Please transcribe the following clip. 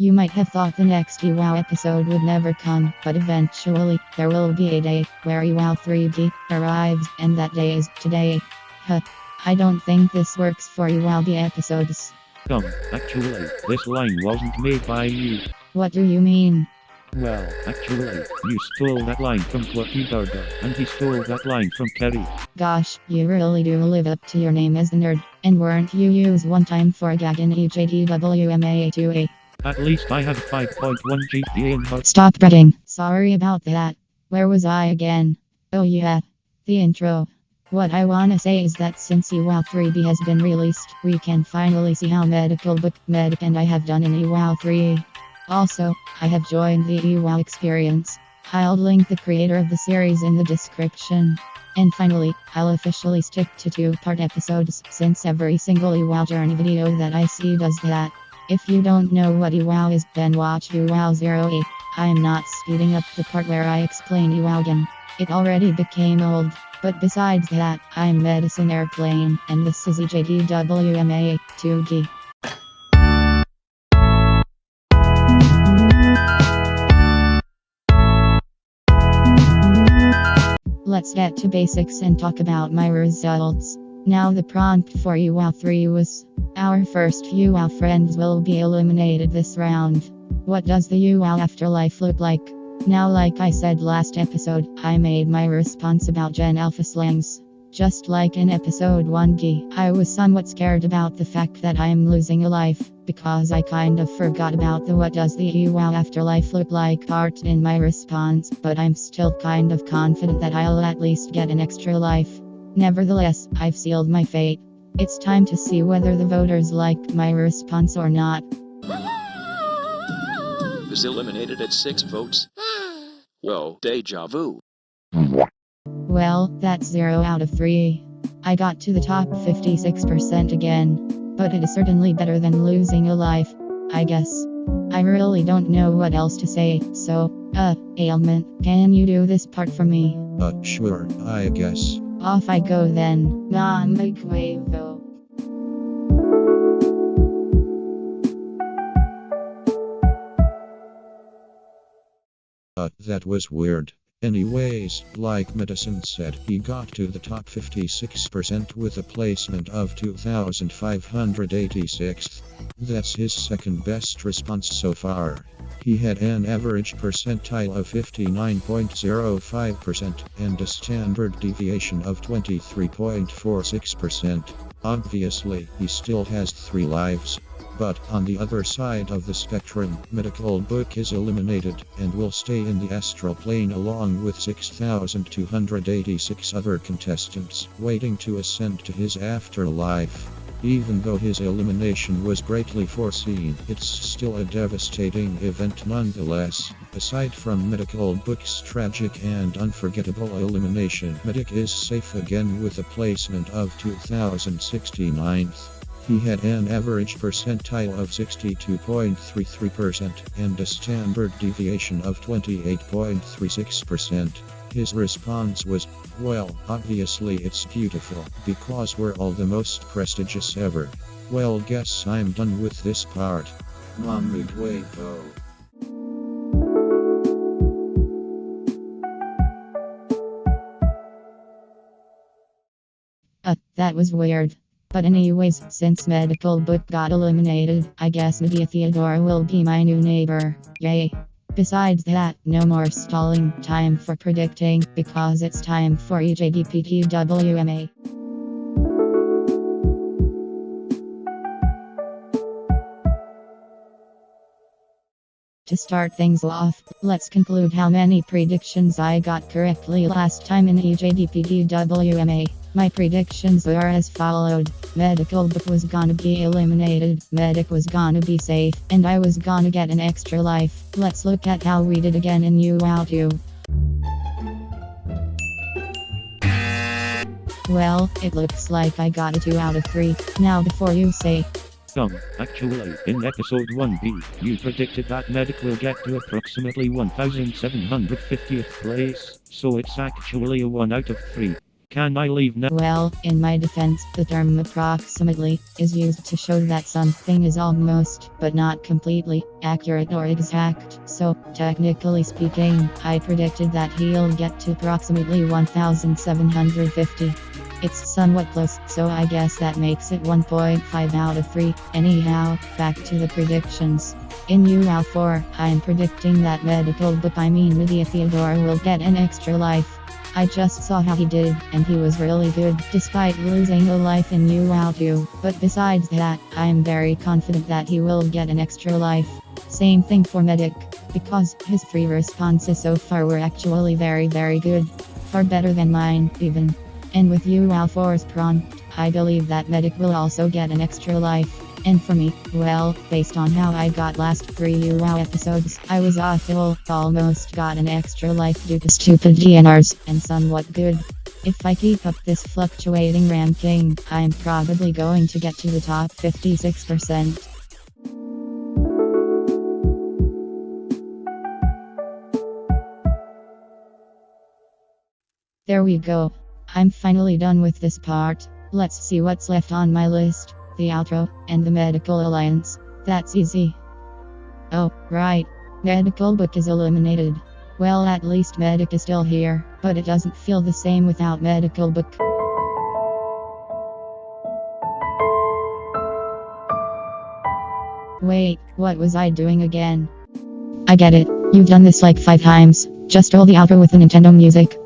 You might have thought the next EWOW episode would never come, but eventually, there will be a day where EWOW 3D arrives, and that day is today. I don't think this works for EWOW episodes. Actually, this line wasn't made by you. What do you mean? Well, actually, you stole that line from Plucky Burger, and he stole that line from Kerry. Gosh, you really do live up to your name as a nerd. And weren't you used one time for a gag in EJDWMA 2A? At least I have 5.1 GPA in her. Stop fretting. Sorry about that. Where was I again? Oh yeah, the intro. What I wanna say is that since EWOW 3B has been released, we can finally see how Medical Book Medic and I have done in EWOW 3. Also, I have joined the EWOW experience. I'll link the creator of the series in the description. And finally, I'll officially stick to 2-part episodes, since every single EWOW journey video that I see does that. If you don't know what EWOW is, then watch EWOW 08. I'm not speeding up the part where I explain EWOW again. It already became old. But besides that, I'm Medicine Airplane, and this is EJDWMA 2D. Let's get to basics and talk about my results. Now the prompt for EWOW 3 was, our first EWOW friends will be eliminated this round. What does the EWOW afterlife look like? Now, like I said last episode, I made my response about Gen Alpha slangs. Just like in episode 1G, I was somewhat scared about the fact that I'm losing a life, because I kind of forgot about the what does the EWOW afterlife look like part in my response, but I'm still kind of confident that I'll at least get an extra life. Nevertheless, I've sealed my fate. It's time to see whether the voters like my response or not. Is eliminated at 6 votes. Whoa, deja vu. Well, that's 0 out of 3. I got to the top 56% again. But it is certainly better than losing a life, I guess. I really don't know what else to say, so, Ailment, can you do this part for me? Sure, I guess. Off I go then. Non-microwave. That was weird. Anyways, like Medicine said, he got to the top 56% with a placement of 2,586th. That's his second best response so far. He had an average percentile of 59.05% and a standard deviation of 23.46%. Obviously, he still has 3 lives. But on the other side of the spectrum, Medical Book is eliminated and will stay in the astral plane along with 6,286 other contestants, waiting to ascend to his afterlife. Even though his elimination was greatly foreseen, it's still a devastating event nonetheless. Aside from Medical Book's tragic and unforgettable elimination, Medic is safe again with a placement of 2,069th. He had an average percentile of 62.33% and a standard deviation of 28.36%. His response was, well, obviously it's beautiful, because we're all the most prestigious ever. Well, guess I'm done with this part. Midway though. That was weird. But anyways, since Medical Book got eliminated, I guess Media Theodore will be my new neighbor. Yay. Besides that, no more stalling time for predicting, because it's time for EJDWMA. To start things off, let's conclude how many predictions I got correctly last time in EJDWMA. My predictions are as followed. Medical Book was gonna be eliminated, Medic was gonna be safe, and I was gonna get an extra life. Let's look at how we did again in EWOW 2. Well, it looks like I got a 2 out of 3. Now before you say... Actually, in episode 1B, you predicted that Medic will get to approximately 1,750th place, so it's actually a 1 out of 3. Can I leave now? Well, in my defense, the term approximately is used to show that something is almost, but not completely, accurate or exact. So, technically speaking, I predicted that he'll get to approximately 1750. It's somewhat close, so I guess that makes it 1.5 out of 3. Anyhow, back to the predictions. In EWOW 4, I'm predicting that medical book Lydia Theodore will get an extra life. I just saw how he did, and he was really good, despite losing a life in EWOW 2. But besides that, I'm very confident that he will get an extra life. Same thing for Medic, because his 3 responses so far were actually very good. Far better than mine, even. And with EWOW 4's prompt, I believe that Medic will also get an extra life. And for me, well, based on how I got last 3 EWOW episodes, I was awful, almost got an extra life due to stupid DNRs, and somewhat good. If I keep up this fluctuating ranking, I'm probably going to get to the top 56%. There we go. I'm finally done with this part. Let's see what's left on my list. The outro, and the Medical Alliance. That's easy. Oh, right. Medical book is eliminated. Well, at least Medic is still here, but it doesn't feel the same without Medical book. Wait, what was I doing again? I get it. You've done this like 5 times. Just roll the outro with the Nintendo music.